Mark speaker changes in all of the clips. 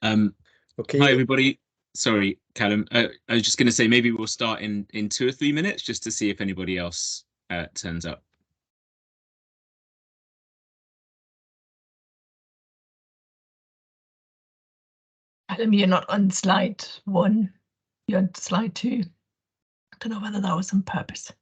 Speaker 1: Um, Hi,
Speaker 2: Okay,
Speaker 1: everybody. Sorry, Callum. I was just going to say maybe we'll start in 2 or 3 minutes just to see if anybody else turns up.
Speaker 3: Adam, you're not on slide 1, you're on slide 2. I don't know whether that was on purpose.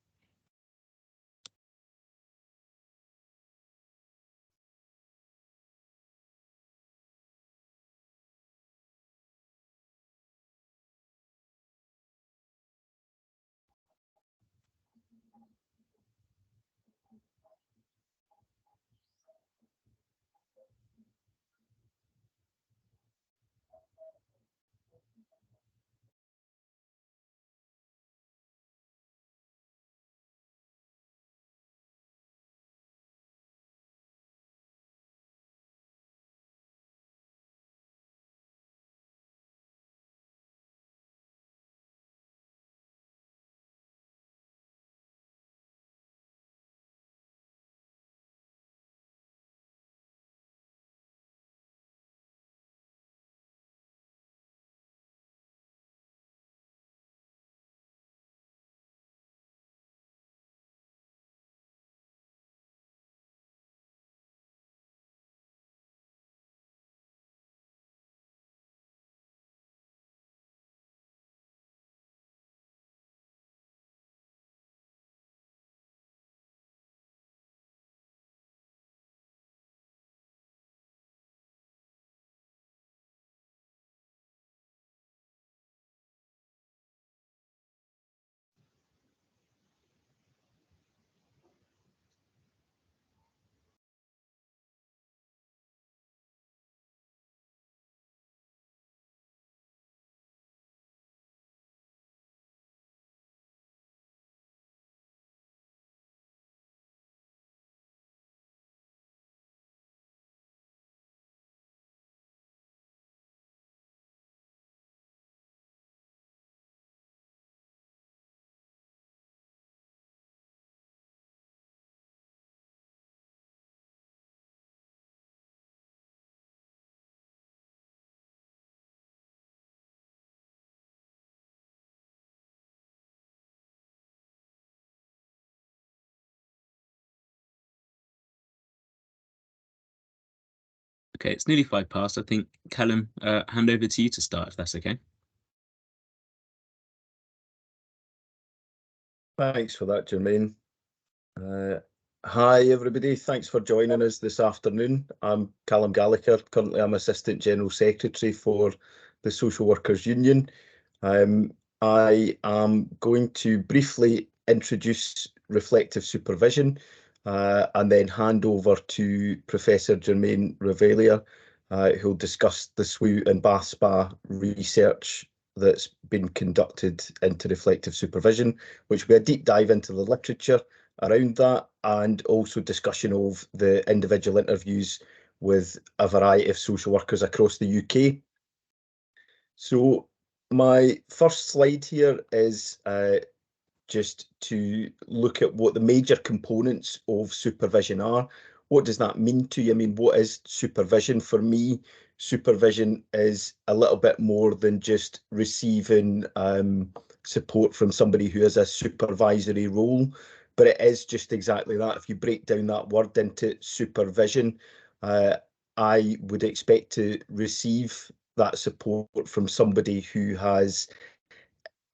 Speaker 1: Okay, it's nearly 5 past. I think, Callum, hand over to you to start, if that's okay.
Speaker 2: thanks for that, Jermaine. Hi, everybody. Thanks for joining us this afternoon. I'm Callum Gallagher. Currently, I'm Assistant General Secretary for the Social Workers Union. I am going to briefly introduce reflective supervision and then hand over to Professor Jermaine Revelia, who'll discuss the SWU and Bath Spa research that's been conducted into reflective supervision, which will be a deep dive into the literature around that and also discussion of the individual interviews with a variety of social workers across the UK. So my first slide here is just to look at what the major components of supervision are. What does that mean to you? I mean, what is supervision? For me, supervision is a little bit more than just receiving support from somebody who has a supervisory role, but it is just exactly that. If you break down that word into supervision, I would expect to receive that support from somebody who has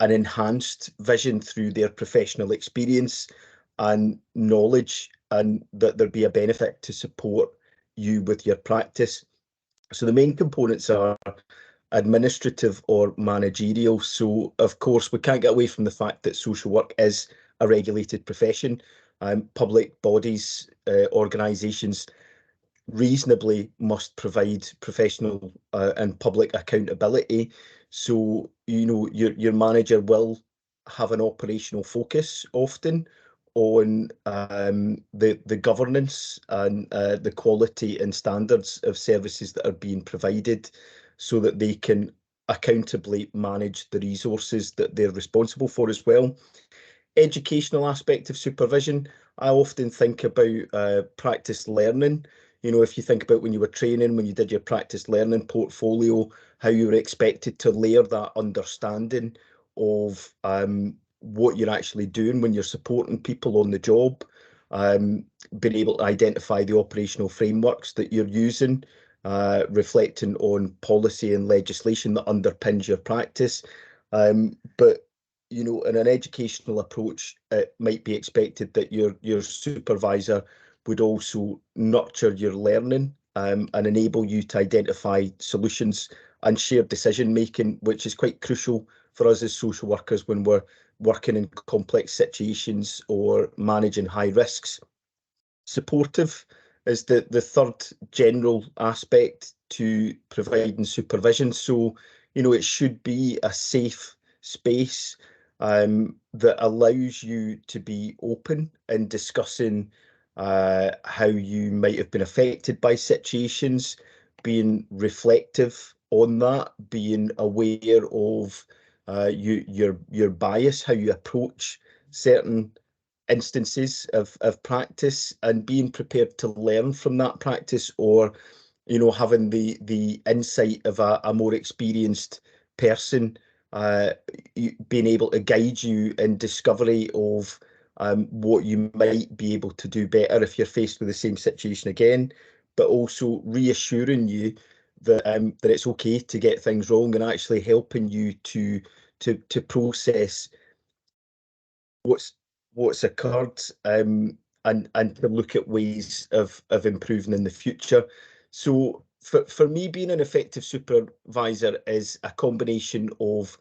Speaker 2: an enhanced vision through their professional experience and knowledge, and that there'd be a benefit to support you with your practice. So the main components are administrative or managerial. So of course we can't get away from the fact that social work is a regulated profession. Public bodies, organisations reasonably must provide professional and public accountability. So, you know, your manager will have an operational focus often on the governance and the quality and standards of services that are being provided so that they can accountably manage the resources that they're responsible for as well. Educational aspect of supervision, I often think about practice learning. You know, if you think about when you were training, when you did your practice learning portfolio, how you were expected to layer that understanding of what you're actually doing when you're supporting people on the job, being able to identify the operational frameworks that you're using, reflecting on policy and legislation that underpins your practice. But you know, in an educational approach, it might be expected that your supervisor would also nurture your learning and enable you to identify solutions and share decision making, which is quite crucial for us as social workers when we're working in complex situations or managing high risks. Supportive is the third general aspect to providing supervision. So, you know, it should be a safe space that allows you to be open in discussing how you might have been affected by situations, being reflective on that, being aware of your bias, how you approach certain instances of practice, and being prepared to learn from that practice, or you know, having the insight of a more experienced person being able to guide you in discovery of what you might be able to do better if you're faced with the same situation again, but also reassuring you that that it's okay to get things wrong, and actually helping you to process what's occurred, and to look at ways of improving in the future. So for me, being an effective supervisor is a combination of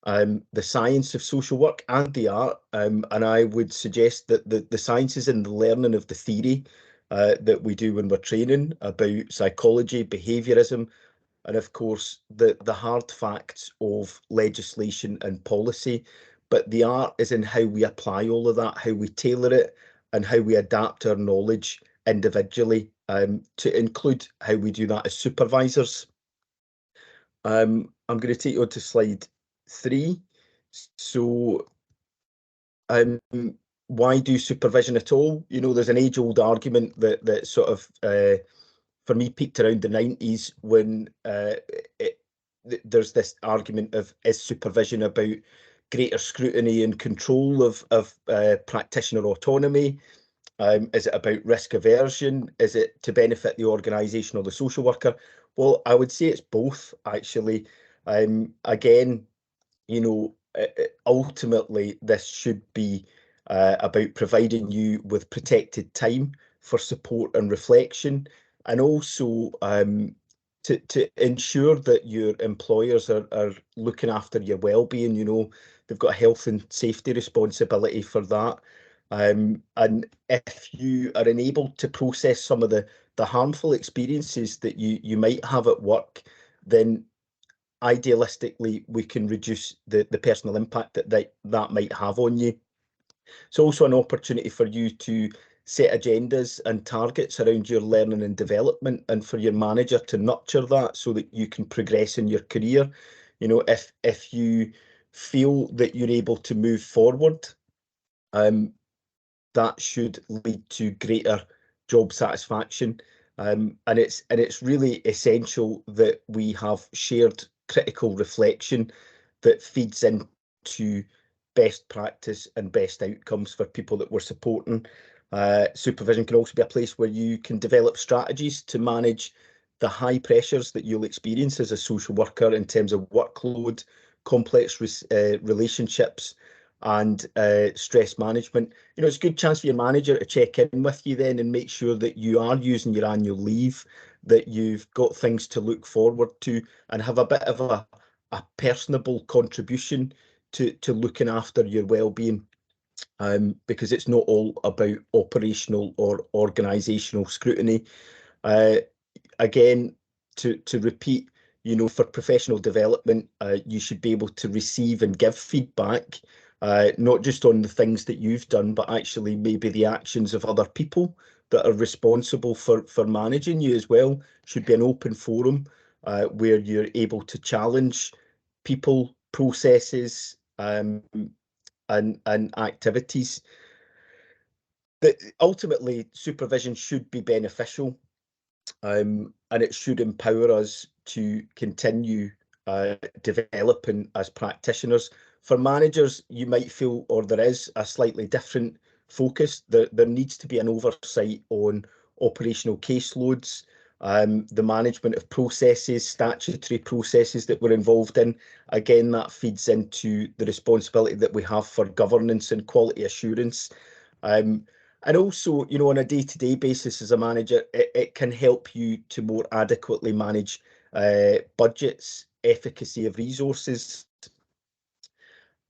Speaker 2: the science of social work and the art, and I would suggest that the science is in the learning of the theory that we do when we're training about psychology, behaviourism, and of course the hard facts of legislation and policy. But the art is in how we apply all of that, how we tailor it, and how we adapt our knowledge individually, to include how we do that as supervisors. I'm going to take you on to slide 3. So why do supervision at all? You know, there's an age-old argument that sort of for me peaked around the 90s when there's this argument of, is supervision about greater scrutiny and control of practitioner autonomy? Is it about risk aversion? Is it to benefit the organisation or the social worker? Well, I would say it's both, actually. Again, you know, ultimately this should be about providing you with protected time for support and reflection, and also to ensure that your employers are looking after your well-being. You know, they've got a health and safety responsibility for that. And if you are unable to process some of the harmful experiences that you might have at work, then idealistically we can reduce the personal impact that might have on you. It's also an opportunity for you to set agendas and targets around your learning and development, and for your manager to nurture that so that you can progress in your career. You know, if you feel that you're able to move forward, that should lead to greater job satisfaction. And it's really essential that we have shared critical reflection that feeds into best practice and best outcomes for people that we're supporting. Supervision can also be a place where you can develop strategies to manage the high pressures that you'll experience as a social worker in terms of workload, complex relationships, and stress management. You know, it's a good chance for your manager to check in with you then and make sure that you are using your annual leave, that you've got things to look forward to, and have a bit of a personable contribution to looking after your well-being, because it's not all about operational or organisational scrutiny. Again, to repeat, you know, for professional development, you should be able to receive and give feedback, not just on the things that you've done, but actually maybe the actions of other people that are responsible for managing you as well. Should be an open forum where you're able to challenge people, processes, and activities. But ultimately, supervision should be beneficial. and it should empower us to continue developing as practitioners. For managers, you might feel, or there is a slightly different focus. There needs to be an oversight on operational caseloads, the management of processes, statutory processes that we're involved in. Again, that feeds into the responsibility that we have for governance and quality assurance. And also, you know, on a day-to-day basis as a manager, it can help you to more adequately manage budgets, efficacy of resources,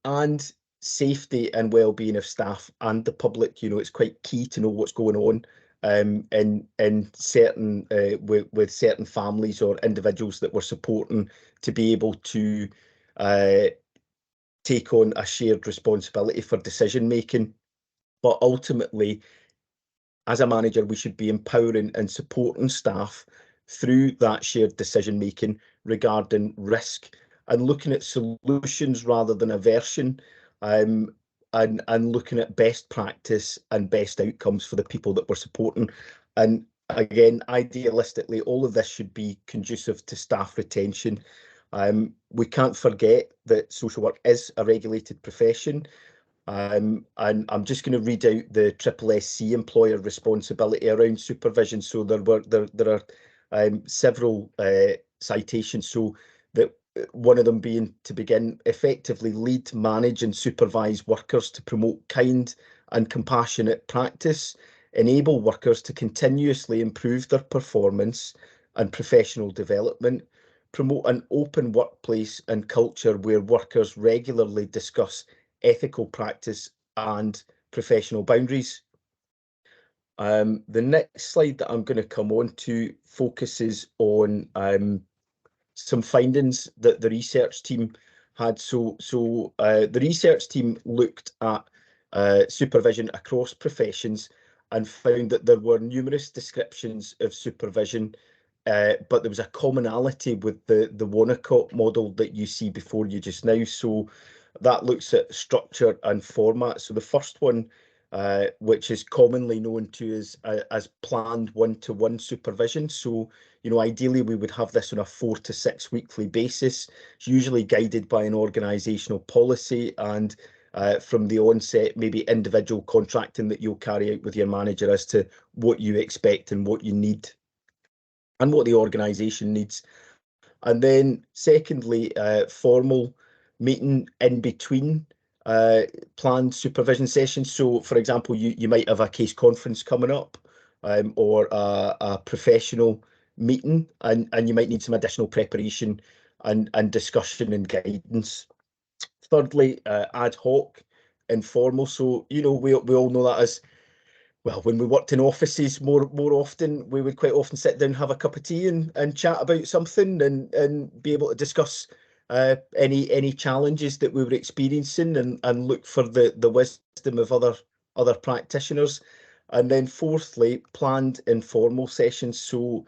Speaker 2: and safety and well-being of staff and the public. You know, it's quite key to know what's going on in certain with certain families or individuals that we're supporting, to be able to take on a shared responsibility for decision making. But ultimately, as a manager, we should be empowering and supporting staff through that shared decision making regarding risk, and looking at solutions rather than aversion, and looking at best practice and best outcomes for the people that we're supporting. And again, idealistically, all of this should be conducive to staff retention. We can't forget that social work is a regulated profession. And I'm just going to read out the SSSC employer responsibility around supervision. So there are several citations. So that one of them being, to begin, effectively lead, manage and supervise workers to promote kind and compassionate practice, enable workers to continuously improve their performance and professional development, promote an open workplace and culture where workers regularly discuss ethical practice and professional boundaries. The next slide that I'm going to come on to focuses on some findings that the research team had. So the research team looked at supervision across professions and found that there were numerous descriptions of supervision, but there was a commonality with the Wanacott model that you see before you just now. So that looks at structure and format. So the first one, which is commonly known to as planned one-to-one supervision. So, you know, ideally we would have this on a 4 to 6 weekly basis. It's usually guided by an organisational policy, and from the onset, maybe individual contracting that you'll carry out with your manager as to what you expect and what you need and what the organisation needs. And then secondly, formal meeting in between planned supervision sessions. So for example, you might have a case conference coming up, or a professional meeting, and you might need some additional preparation and discussion and guidance. Thirdly, ad hoc, informal. So, you know, we all know that as, well, when we worked in offices more often, we would quite often sit down, have a cup of tea and chat about something, and be able to discuss any challenges that we were experiencing, and look for the wisdom of other practitioners. And then fourthly, planned informal sessions. So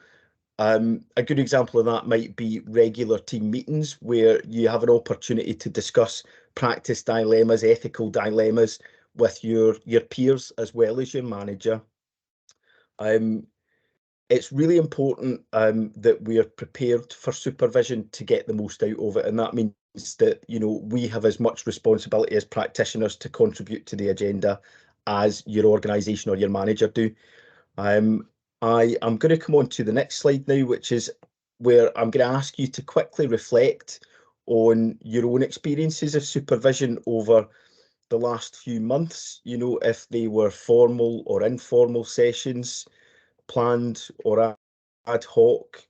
Speaker 2: a good example of that might be regular team meetings, where you have an opportunity to discuss practice dilemmas, ethical dilemmas with your peers as well as your manager. It's really important that we are prepared for supervision to get the most out of it, and that means that, you know, we have as much responsibility as practitioners to contribute to the agenda as your organisation or your manager do. I am going to come on to the next slide now, which is where I'm going to ask you to quickly reflect on your own experiences of supervision over the last few months. You know, if they were formal or informal sessions, planned or ad hoc,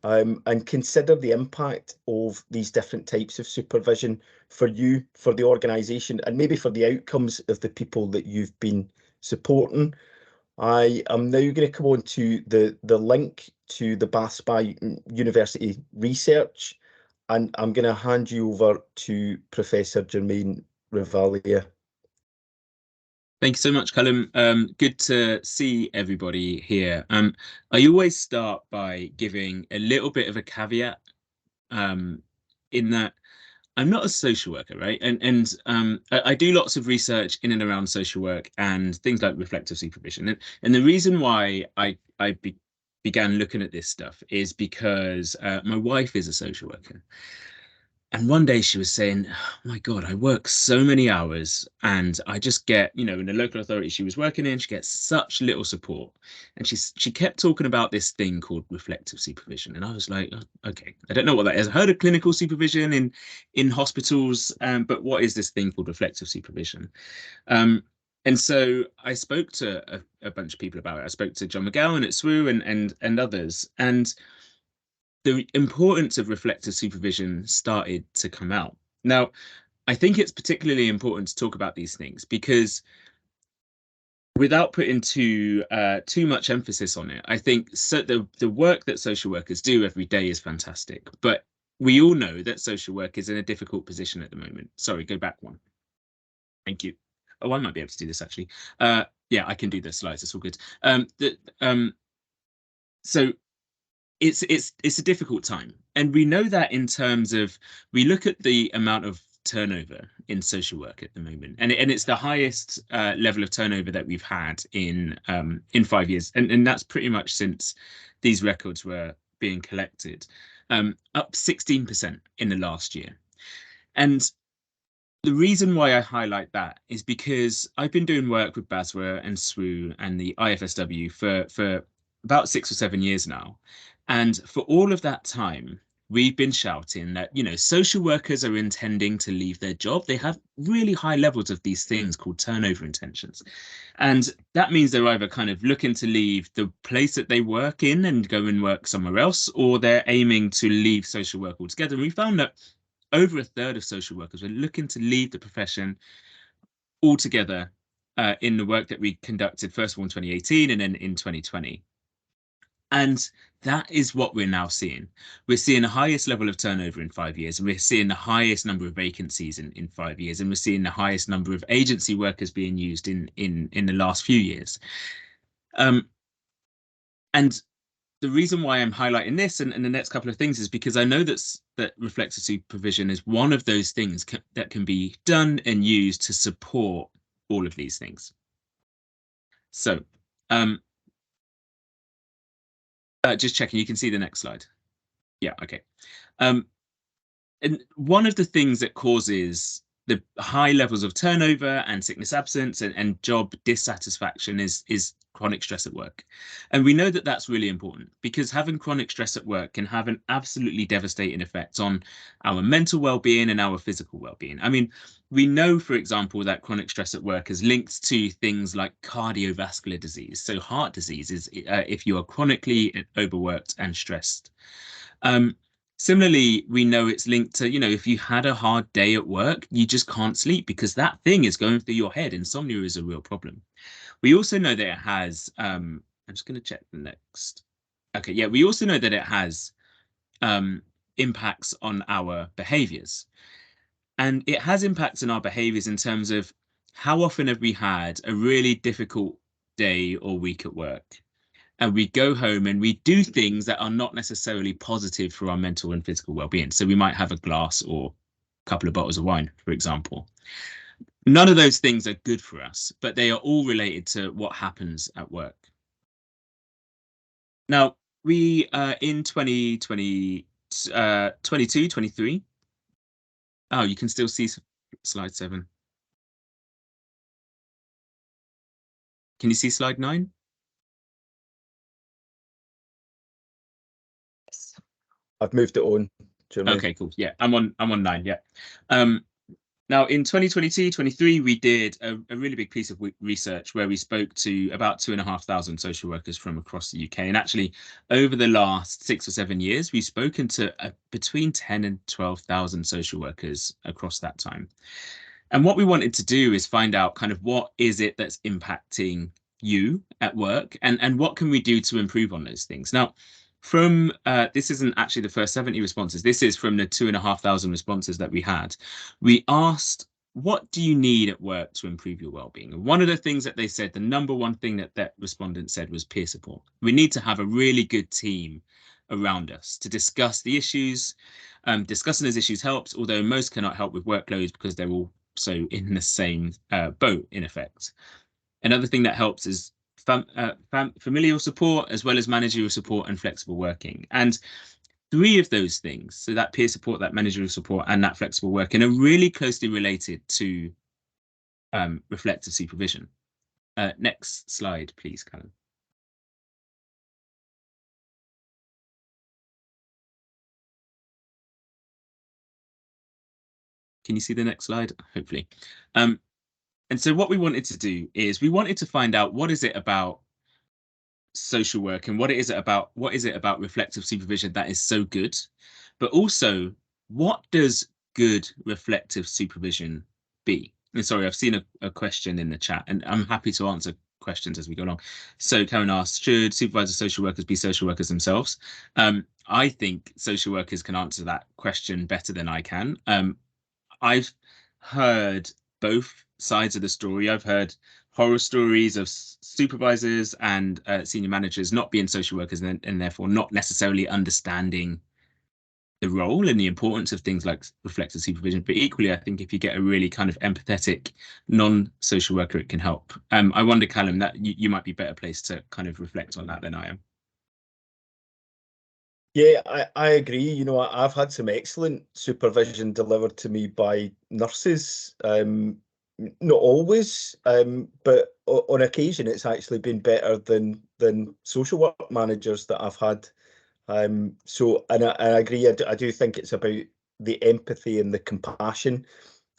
Speaker 2: and consider the impact of these different types of supervision for you, for the organisation, and maybe for the outcomes of the people that you've been supporting. I am now going to come on to the link to the Bath Spa University research, and I'm going to hand you over to Professor Germaine Revallier.
Speaker 1: Thank you so much, Callum. Good to see everybody here. I always start by giving a little bit of a caveat, in that I'm not a social worker, right? And I do lots of research in and around social work and things like reflective supervision. And the reason why I began looking at this stuff is because my wife is a social worker. And one day she was saying, oh my God, I work so many hours and I just get, you know, in the local authority she was working in, she gets such little support. And she kept talking about this thing called reflective supervision. And I was like, oh, okay, I don't know what that is. I heard of clinical supervision in hospitals, but what is this thing called reflective supervision? And so I spoke to a bunch of people about it. I spoke to John McGowan at SWU and others. And the importance of reflective supervision started to come out. Now, I think it's particularly important to talk about these things because without putting too much emphasis on it, I think the work that social workers do every day is fantastic. But we all know that social work is in a difficult position at the moment. Sorry, go back one. Thank you. Oh, I might be able to do this actually. Yeah, I can do the slides. It's all good. So it's a difficult time, and we know that in terms of we look at the amount of turnover in social work at the moment, and it's the highest level of turnover that we've had in 5 years, and that's pretty much since these records were being collected, up 16% in the last year. And the reason why I highlight that is because I've been doing work with SASW and SWU and the IFSW for about 6 or 7 years now. And for all of that time, we've been shouting that, you know, social workers are intending to leave their job. They have really high levels of these things called turnover intentions. And that means they're either kind of looking to leave the place that they work in and go and work somewhere else, or they're aiming to leave social work altogether. And we found that over a third of social workers were looking to leave the profession altogether in the work that we conducted, first of all in 2018 and then in 2020. And that is what we're now seeing. We're seeing the highest level of turnover in 5 years, and we're seeing the highest number of vacancies in 5 years, and we're seeing the highest number of agency workers being used in the last few years. And the reason why I'm highlighting this and the next couple of things is because I know that reflective supervision is one of those things that can be done and used to support all of these things. So just checking, you can see the next slide. Yeah, okay. And one of the things that causes the high levels of turnover and sickness absence and job dissatisfaction is chronic stress at work. And we know that that's really important because having chronic stress at work can have an absolutely devastating effect on our mental well-being and our physical well-being. I mean, we know, for example, that chronic stress at work is linked to things like cardiovascular disease. So heart disease is if you are chronically overworked and stressed. Similarly, we know it's linked to, you know, if you had a hard day at work, you just can't sleep because that thing is going through your head. Insomnia is a real problem. We also know that it has, I'm just going to check the next. Okay, yeah, we also know that it has impacts on our behaviors. And it has impacts on our behaviors in terms of how often have we had a really difficult day or week at work? And we go home and we do things that are not necessarily positive for our mental and physical well-being. So we might have a glass or a couple of bottles of wine, for example. None of those things are good for us, but they are all related to what happens at work. Now, we in 2020, 22, 23. Oh, you can still see slide 7. Can you see slide 9?
Speaker 2: I've moved it on. Jeremy.
Speaker 1: Okay, cool. Yeah, I'm on 9. Yeah. Now, in 2022-23, we did a really big piece of research where we spoke to about 2,500 social workers from across the UK. And actually, over the last 6 or 7 years, we've spoken to between 10 and 12,000 social workers across that time. And what we wanted to do is find out kind of what is it that's impacting you at work and what can we do to improve on those things. Now, from this isn't actually the first 70 responses. This is from the 2,500 responses that we had. We asked, what do you need at work to improve your well-being? And one of the things that they said, the number one thing that respondent said was peer support. We need to have a really good team around us to discuss the issues. Discussing those issues helps, although most cannot help with workloads because they're all so in the same boat, in effect. Another thing that helps is familial support, as well as managerial support and flexible working. And 3 of those things, so that peer support, that managerial support, and that flexible working, are really closely related to reflective supervision. Next slide, please, Callum. Can you see the next slide? Hopefully. And so what we wanted to do is we wanted to find out what is it about social work and what is it about reflective supervision that is so good, but also what does good reflective supervision be? And sorry, I've seen a question in the chat, and I'm happy to answer questions as we go along. So Karen asked, should supervisor social workers be social workers themselves? I think social workers can answer that question better than I can. I've heard both sides of the story. I've heard horror stories of supervisors and senior managers not being social workers and therefore not necessarily understanding the role and the importance of things like reflective supervision. But equally, I think if you get a really kind of empathetic non-social worker, it can help. I wonder, Callum, that you might be better placed to kind of reflect on that than I am.
Speaker 2: Yeah, I agree. You know, I've had some excellent supervision delivered to me by nurses. Not always, but on occasion it's actually been better than social work managers that I've had. So, and I agree. I do think it's about the empathy and the compassion.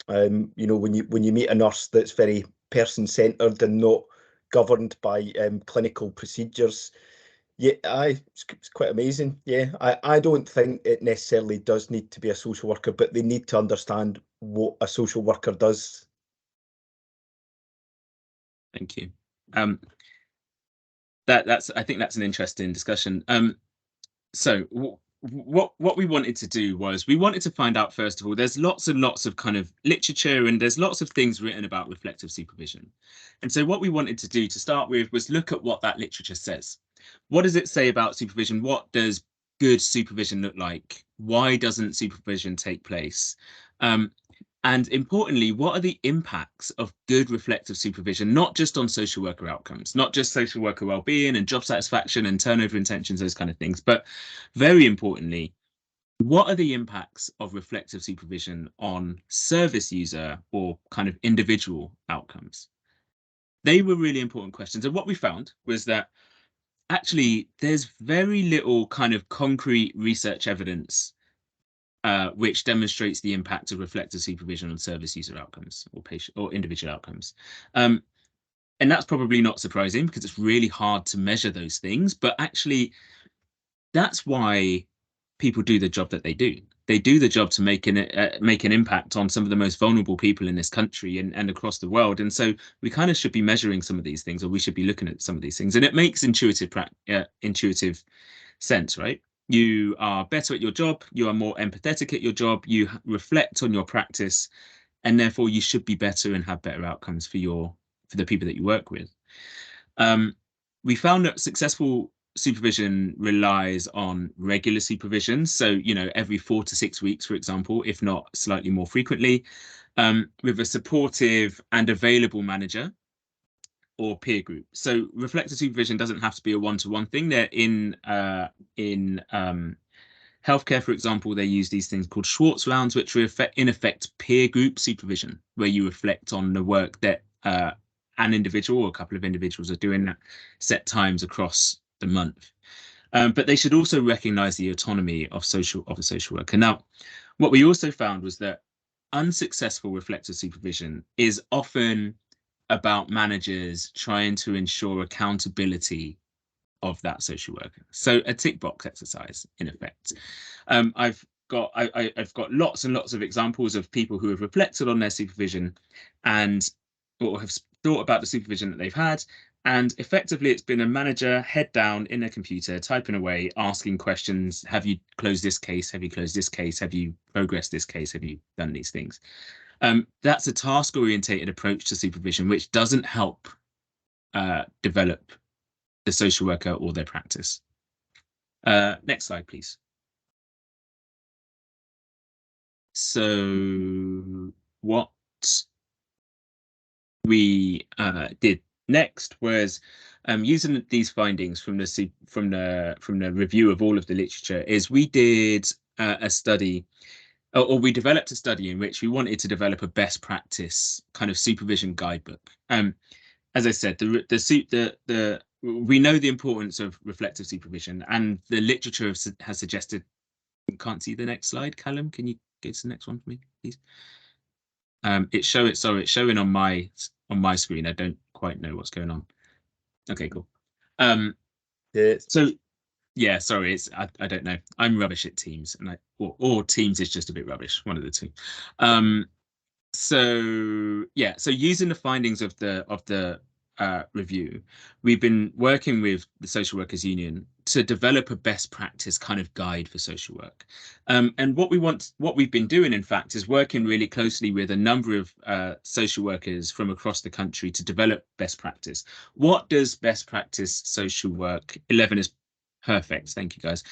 Speaker 2: You know, when you meet a nurse that's very person-centered and not governed by clinical procedures. Yeah, it's quite amazing. Yeah, I don't think it necessarily does need to be a social worker, but they need to understand what a social worker does.
Speaker 1: Thank you. I think that's an interesting discussion. So what we wanted to do was we wanted to find out, first of all, there's lots and lots of kind of literature and there's lots of things written about reflective supervision. And so what we wanted to do to start with was look at what that literature says. What does it say about supervision? What does good supervision look like? Why doesn't supervision take place? And importantly, what are the impacts of good reflective supervision, not just on social worker outcomes, not just social worker well-being and job satisfaction and turnover intentions, those kind of things, but very importantly, what are the impacts of reflective supervision on service user or kind of individual outcomes? They were really important questions. And what we found was that actually there's very little kind of concrete research evidence which demonstrates the impact of reflective supervision on service user outcomes or patient or individual outcomes. And that's probably not surprising because it's really hard to measure those things, but actually that's why people do the job that they do. They do the job to make an impact on some of the most vulnerable people in this country and across the world. And so we kind of should be measuring some of these things, or we should be looking at some of these things. And it makes intuitive sense, right? You are better at your job, you are more empathetic at your job, you reflect on your practice, and therefore you should be better and have better outcomes for the people that you work with. We found that successful supervision relies on regular supervision. So, you know, every 4 to 6 weeks, for example, if not slightly more frequently, with a supportive and available manager or peer group. So reflective supervision doesn't have to be a one-to-one thing. They're in healthcare, for example, they use these things called Schwartz rounds, which are in effect peer group supervision, where you reflect on the work that an individual or a couple of individuals are doing at set times across the month. But they should also recognize the autonomy of a social worker. Now, what we also found was that unsuccessful reflective supervision is often about managers trying to ensure accountability of that social worker. So a tick box exercise, in effect. I've got lots and lots of examples of people who have reflected on their supervision and or have thought about the supervision that they've had. And effectively, it's been a manager head down in a computer, typing away, asking questions. Have you closed this case? Have you closed this case? Have you progressed this case? Have you done these things? That's a task-orientated approach to supervision, which doesn't help develop the social worker or their practice. Next slide, please. So what we did next was using these findings from the review of all of the literature, is we did a study, or we developed a study in which we wanted to develop a best practice kind of supervision guidebook. As I said, we know the importance of reflective supervision, and the literature has suggested. Can't see the next slide. Callum, can you go to the next one for me, please? It's showing on my screen. I don't quite know what's going on. Okay, cool.
Speaker 2: Yeah.
Speaker 1: So yeah, sorry, I don't know. I'm rubbish at Teams, and or Teams is just a bit rubbish. One of the two. So yeah, so using the findings of the review, we've been working with the Social Workers Union to develop a best practice kind of guide for social work. And what we've been doing, in fact, is working really closely with a number of social workers from across the country to develop best practice. What does best practice social work? 11 is perfect. Thank you, guys.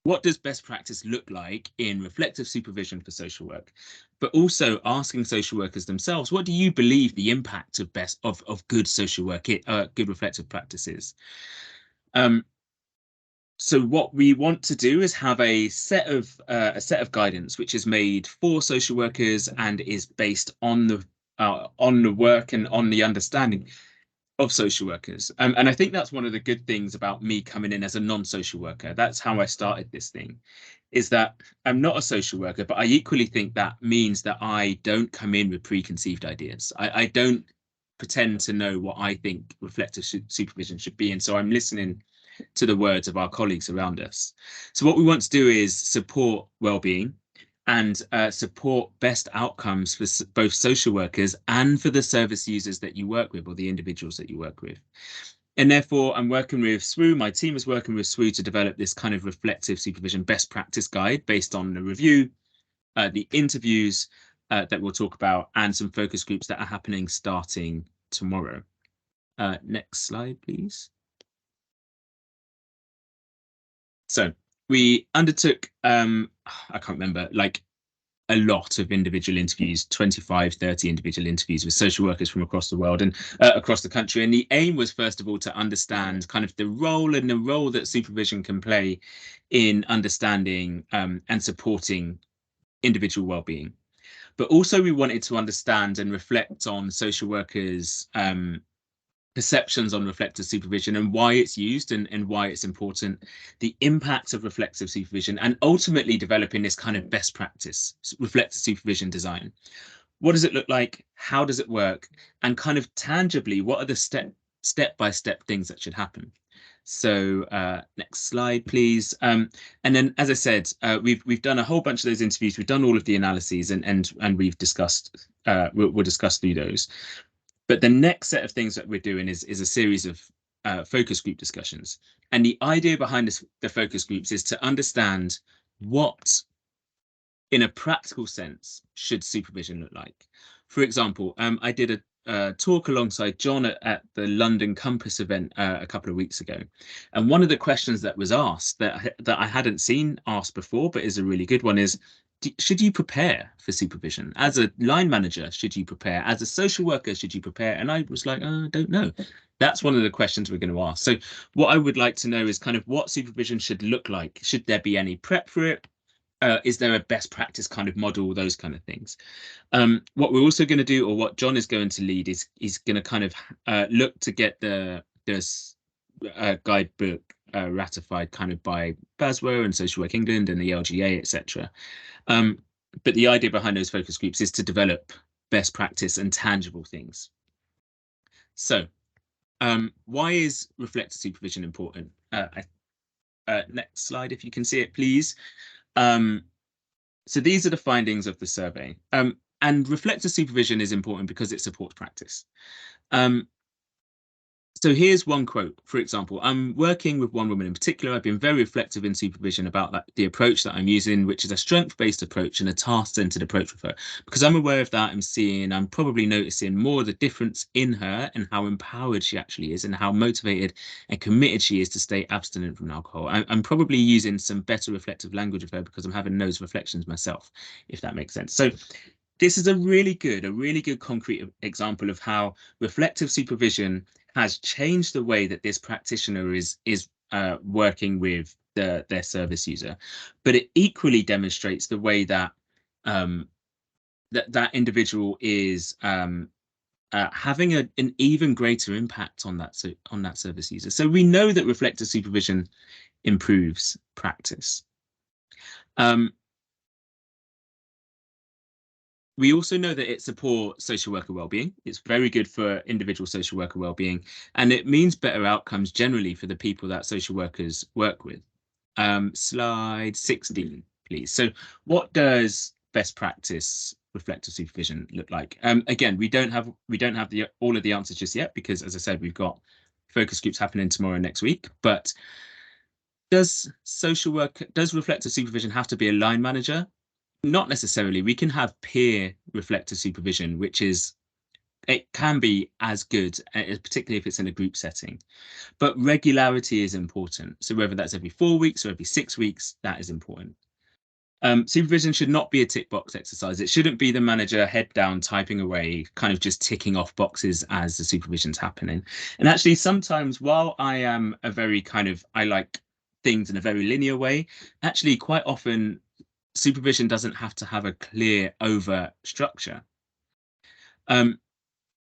Speaker 1: What does best practice look like in reflective supervision for social work, but also asking social workers themselves, what do you believe the impact of good social work, good reflective practices? So what we want to do is have a set of guidance which is made for social workers and is based on the work and on the understanding of social workers. And I think that's one of the good things about me coming in as a non-social worker. That's how I started this thing, is that I'm not a social worker, but I equally think that means that I don't come in with preconceived ideas. I don't pretend to know what I think reflective supervision should be. And so I'm listening to the words of our colleagues around us. So what we want to do is support well-being and support best outcomes for both social workers and for the service users that you work with, or the individuals that you work with. And therefore, I'm working with SWU, my team is working with SWU to develop this kind of reflective supervision best practice guide based on the review, the interviews that we'll talk about, and some focus groups that are happening starting tomorrow. Next slide, please. So we undertook, I can't remember, like a lot of individual interviews, 25, 30 individual interviews with social workers from across the world and across the country. And the aim was, first of all, to understand kind of the role that supervision can play in understanding and supporting individual well-being. But also we wanted to understand and reflect on social workers' perceptions on reflective supervision and why it's used and why it's important, the impact of reflective supervision, and ultimately developing this kind of best practice, reflective supervision design. What does it look like? How does it work? And kind of tangibly, what are the step-by-step things that should happen? So next slide, please. And then, as I said, we've done a whole bunch of those interviews. We've done all of the analyses and we've discussed, we'll discuss through those. But the next set of things that we're doing is a series of focus group discussions. And the idea behind the focus groups is to understand what, in a practical sense, should supervision look like. For example, I did a talk alongside John at the London Compass event a couple of weeks ago. And one of the questions that was asked that I hadn't seen asked before, but is a really good one, is, should you prepare for supervision? As a line manager, should you prepare? As a social worker, should you prepare? And I was like, I don't know. That's one of the questions we're going to ask. So what I would like to know is kind of what supervision should look like. Should there be any prep for it? Is there a best practice kind of model? Those kind of things. What we're also going to do, or what John is going to lead, is he's going to kind of look to get this guidebook ratified kind of by SASW and Social Work England and the LGA, etc. But the idea behind those focus groups is to develop best practice and tangible things. So why is reflective supervision important? Next slide, if you can see it, please. So these are the findings of the survey. And reflective supervision is important because it supports practice. So here's one quote, for example. I'm working with one woman in particular. I've been very reflective in supervision about the approach that I'm using, which is a strength-based approach and a task-centered approach with her. Because I'm aware of that, I'm probably noticing more of the difference in her and how empowered she actually is and how motivated and committed she is to stay abstinent from alcohol. I'm probably using some better reflective language of her because I'm having those reflections myself, if that makes sense. So this is a really good concrete example of how reflective supervision has changed the way that this practitioner is working with their service user, but it equally demonstrates the way that that individual is having an even greater impact on that service user. So we know that reflective supervision improves practice. We also know that it supports social worker well-being. It's very good for individual social worker well-being, and it means better outcomes generally for the people that social workers work with. Slide 16, please. So what does best practice reflective supervision look like? Again, we don't have all of the answers just yet, because as I said, we've got focus groups happening tomorrow and next week. But does reflective supervision have to be a line manager? Not necessarily. We can have peer reflective supervision, it can be as good, particularly if it's in a group setting. But regularity is important. So whether that's every 4 weeks or every 6 weeks, that is important. Supervision should not be a tick box exercise. It shouldn't be the manager head down typing away, kind of just ticking off boxes as the supervision's happening. And actually, sometimes while I am I like things in a very linear way, actually quite often supervision doesn't have to have a clear, overt structure.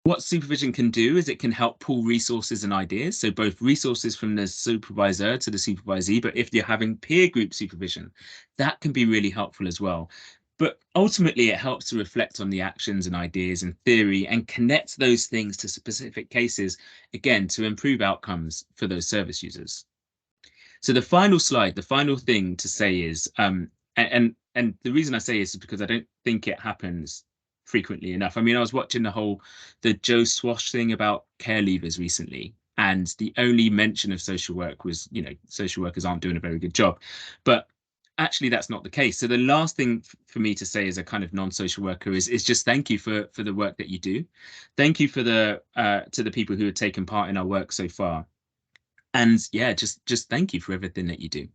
Speaker 1: What supervision can do is it can help pull resources and ideas, so both resources from the supervisor to the supervisee, but if you're having peer group supervision, that can be really helpful as well. But ultimately, it helps to reflect on the actions and ideas and theory and connect those things to specific cases, again, to improve outcomes for those service users. So the final slide, the final thing to say is, and the reason I say this is because I don't think it happens frequently enough. I mean, I was watching the Joe Swash thing about care leavers recently, and the only mention of social work was, social workers aren't doing a very good job. But actually, that's not the case. So the last thing for me to say as a kind of non-social worker is just thank you for the work that you do. Thank you for to the people who have taken part in our work so far. And yeah, just thank you for everything that you do.